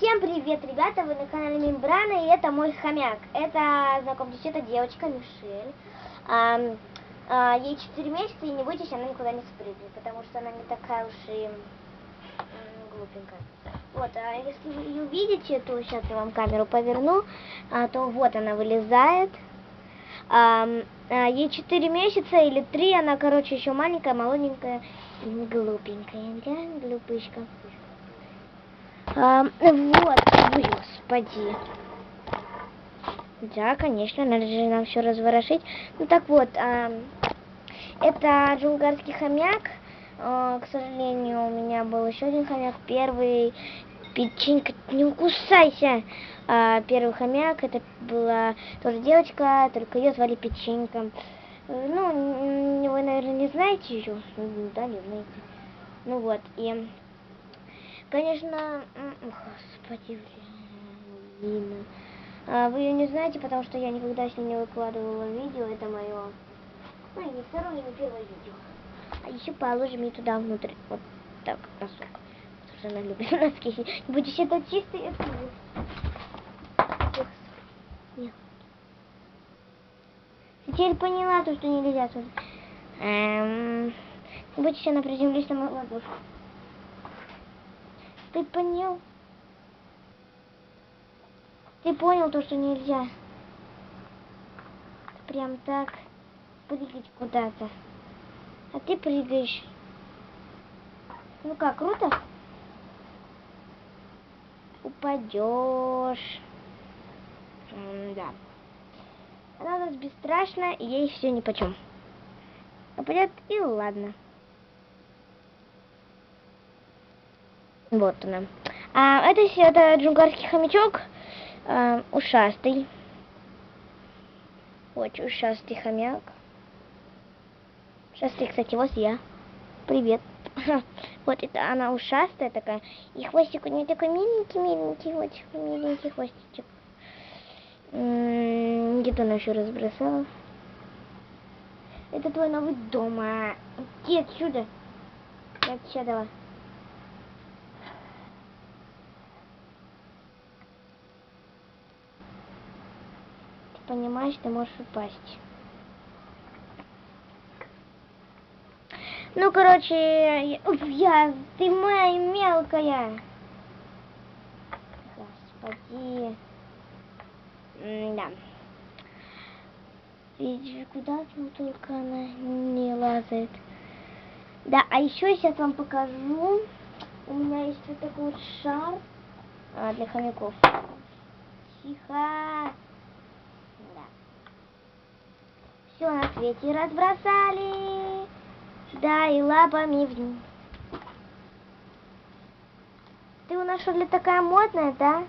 Всем привет, ребята! Вы на канале Мембрана, и это мой хомяк. Это, знакомьтесь, это девочка Мишель. Ей 4 месяца, и не бойтесь, она никуда не спрыгнет, потому что она не такая уж и глупенькая. Вот, а если вы ее увидите, то сейчас я вам камеру поверну, то вот она вылезает. Ей 4 месяца или 3, она, короче, еще маленькая, молоденькая, глупенькая, да, глупышка. Вот, господи. Да, конечно, надо же нам все разворошить. Ну так вот, это джунгарский хомяк. К сожалению, у меня был еще один хомяк. Первый, печенька, не укусайся. Первый хомяк, это была тоже девочка, только ее звали Печенька. Ну, вы, наверное, не знаете ее. Да, не знаете. Ну вот, и... Конечно, господи, блин. Вы ее не знаете, потому что я никогда с ней не выкладывала видео. Это мое, ну, не второе, не первое видео. А еще положим ей туда внутрь, вот так, носок. Потому что она любит носки. Будешь это чистый, это нет. Теперь поняла то, что нельзя тут. Будешь она приземлись на мою ладошку. Ты понял? Ты понял то, что нельзя прям так прыгать куда-то. А ты прыгаешь. Ну как, круто? Упадешь. Да. Она у нас бесстрашна, и ей все нипочем. Упадет, и ладно. Вот она. Это джунгарский хомячок. Ушастый. Очень ушастый хомяк. Ушастый, кстати, вот я. Привет. Вот это она ушастая такая. И хвостик у нее такой миленький, вот миленький хвостичек. Где-то она еще разбросала. Это твой новый дом. Иди отсюда. Отсюда. Понимаешь, ты можешь упасть. Ну, короче, ты моя мелкая. Господи. Да. Видишь, куда там только она не лазает. Да, а еще я сейчас вам покажу. У меня есть вот такой вот шар для хомяков. Тихо. Все на свете разбросали. Да, и лапами вниз. Ты у нас что ли такая модная, да?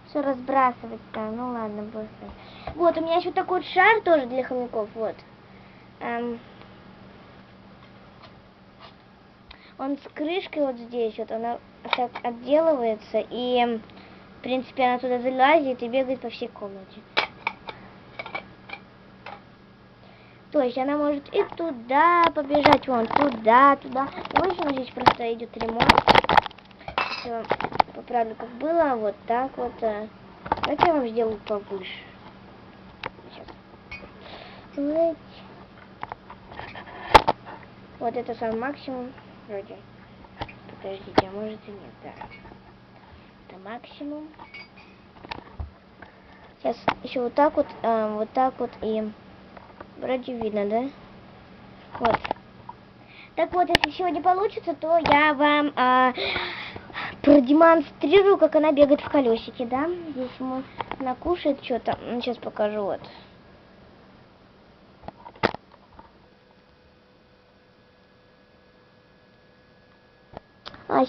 Все разбрасывать-то. Ну ладно, быстро. Вот, у меня еще такой вот шар тоже для хомяков. Вот. Он с крышкой вот здесь. Вот она так отделывается. И, в принципе, она туда залазит и бегает по всей комнате. То есть она может и туда побежать, вон, туда. Очень здесь просто идет ремонт. Все поправлю, как было. Вот так вот. Давайте я вам сделаю повыше. Сейчас. Вот это сам максимум. Вроде. Подождите, а может и нет, да. Это максимум. Сейчас еще вот так вот и... Вроде видно, да? Вот. Так вот, если сегодня получится, то я вам продемонстрирую, как она бегает в колесике, да? Здесь она кушает что-то. Сейчас покажу, вот.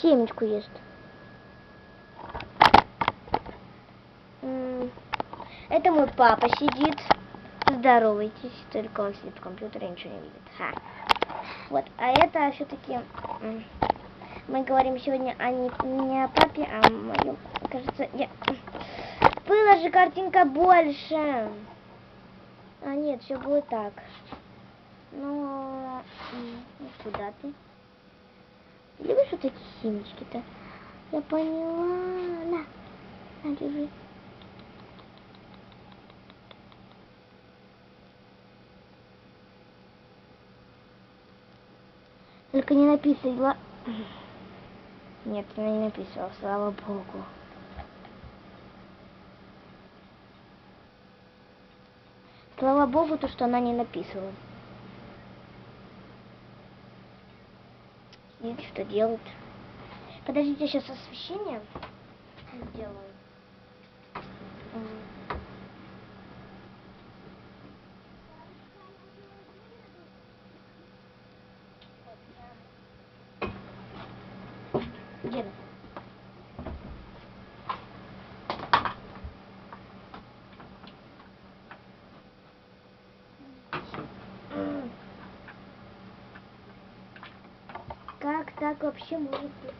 Семечку ест. Это мой папа сидит. Здоровайтесь, только он сидит в компьютере и ничего не видит. Вот, а это все-таки мы говорим сегодня не о папе, а о моем, кажется, была же картинка больше. Нет, все будет так. Ну, куда ты? Любишь вот эти семечки-то? Я поняла. На, держи. Только не написала. Нет, она не написала, слава богу. Слава богу, то, что она не написала. Нет, что делать? Подождите, сейчас освещение сделаю. Где? Как так вообще может быть?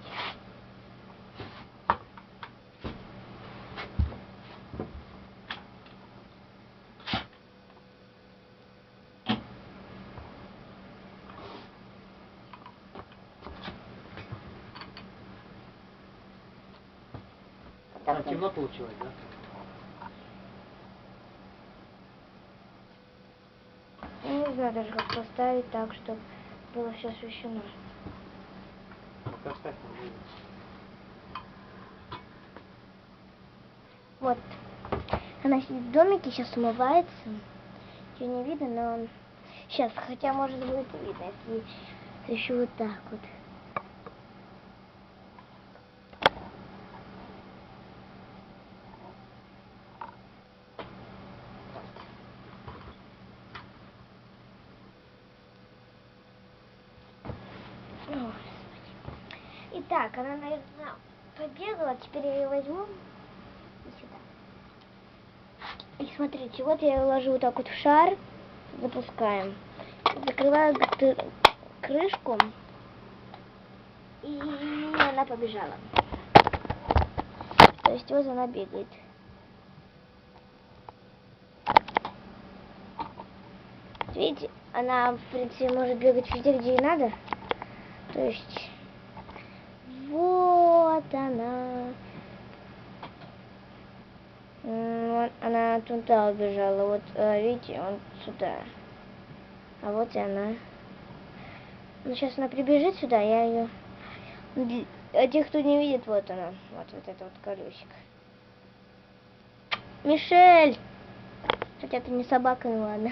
А темно получилось, да? Я не знаю даже, как поставить так, чтобы было все освещено. Пока ставь на голову. Вот. Она сидит в домике, сейчас умывается. Ее не видно, но сейчас, хотя может будет видно, если еще вот так вот. О, Господи. Итак, она, наверное, побегала. Теперь я ее возьму и сюда. И смотрите, вот я ее ложу вот так вот в шар. Запускаем. Закрываю крышку. И она побежала. То есть вот она бегает. Видите, она, в принципе, может бегать везде, где ей надо. То есть, вот она. Она туда убежала. Вот, видите, он сюда. А вот и она. Ну, сейчас она прибежит сюда, я ее... А те, кто не видит, вот она. Вот это вот колесик. Мишель! Хотя ты не собака, ну ладно.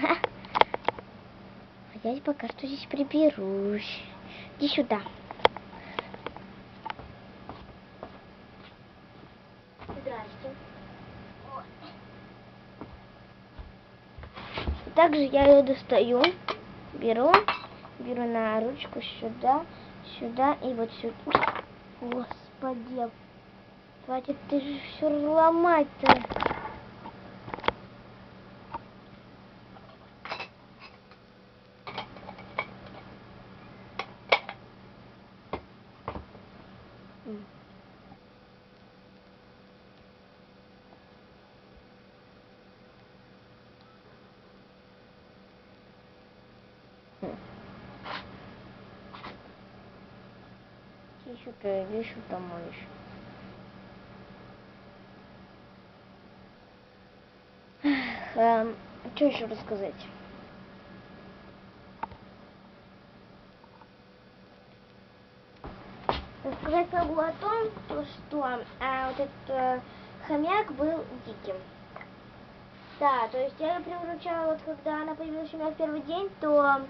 А я пока что здесь приберусь. Иди сюда. Здрасте. Также я ее достаю. Беру на ручку сюда, сюда и вот сюда. Господи, хватит ты же все ломать-то. Еще ты идешь домой еще. Что еще рассказать? Рассказать могу о том, что вот этот хомяк был диким. Да, то есть я ее приручала, вот когда она появилась у меня в первый день, то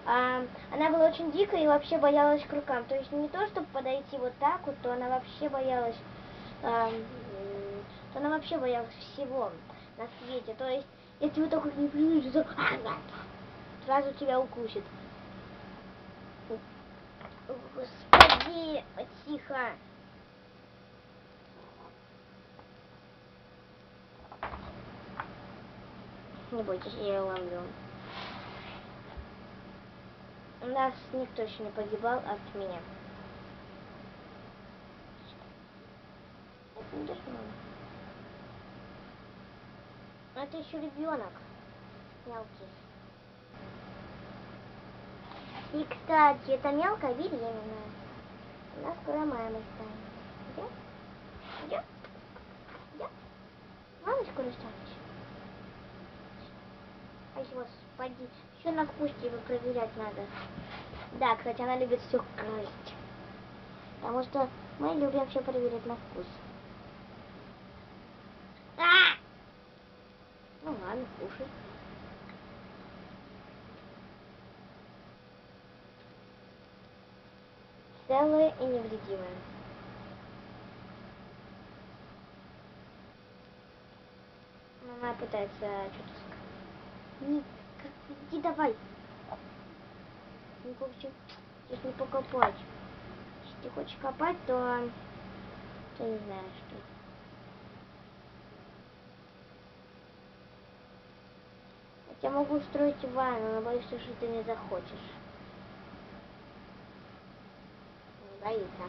она была очень дикая и вообще боялась к рукам. То есть не то, чтобы подойти вот так вот, то она вообще боялась, то она вообще боялась всего на свете. То есть, если вы только не приблизитесь, то сразу тебя укусит. Господи, тихо. Не бойтесь, я ее ловлю. У нас никто еще не погибал от меня. Это не даже мама. Это еще ребенок. Мелкий. И, кстати, эта мелкая беременная. Она скоро мамой станет. Господи, еще на вкусе его проверять надо. Да, кстати, она любит все красть. Потому что мы любим все проверять на вкус. А! Ну ладно, кушай. Целая и невредимая. Она пытается что-то сказать. Не, иди давай. Ну, в общем, здесь не покопать. Если ты хочешь копать, то я не знаю, что. Я могу устроить ванну, но боюсь, что ты не захочешь. Не боится.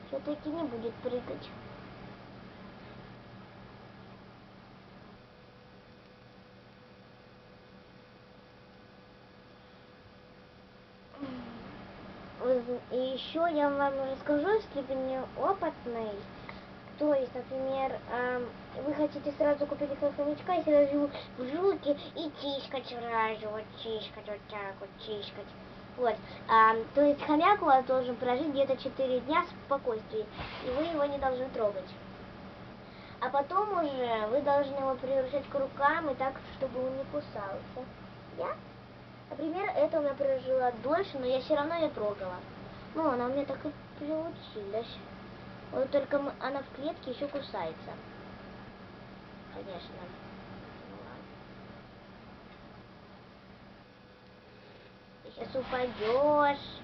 Все-таки не будет прыгать. И еще я вам расскажу, если вы не опытный. То есть, например, вы хотите сразу купить этого хомячка и сразу его в жуки и тискать сразу, вот тискать, вот так вот тискать. Вот. То есть хомяк у вас должен прожить где-то 4 дня в спокойствии, и вы его не должны трогать. А потом уже вы должны его приручать к рукам и так, чтобы он не кусался. Я? Например, это у меня прожила дольше, но я все равно ее трогала. Ну, она у меня так и приучилась. Вот только она в клетке еще кусается. Конечно. Ну ладно. Ты сейчас упадешь.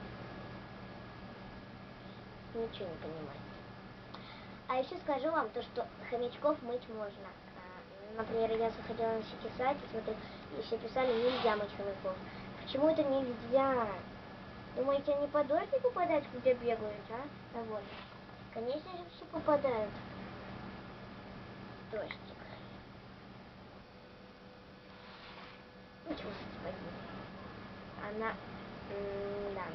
Ничего не понимаю. А еще скажу вам то, что хомячков мыть можно. Например, я заходила на сети сайт и смотрю, и все писали, нельзя мыть хомяков. Почему это нельзя? Думаете, они по дождику попадают, где бегают, а? Довольно. Конечно же, все попадают. Дождик. Ничего, господи. Она... да.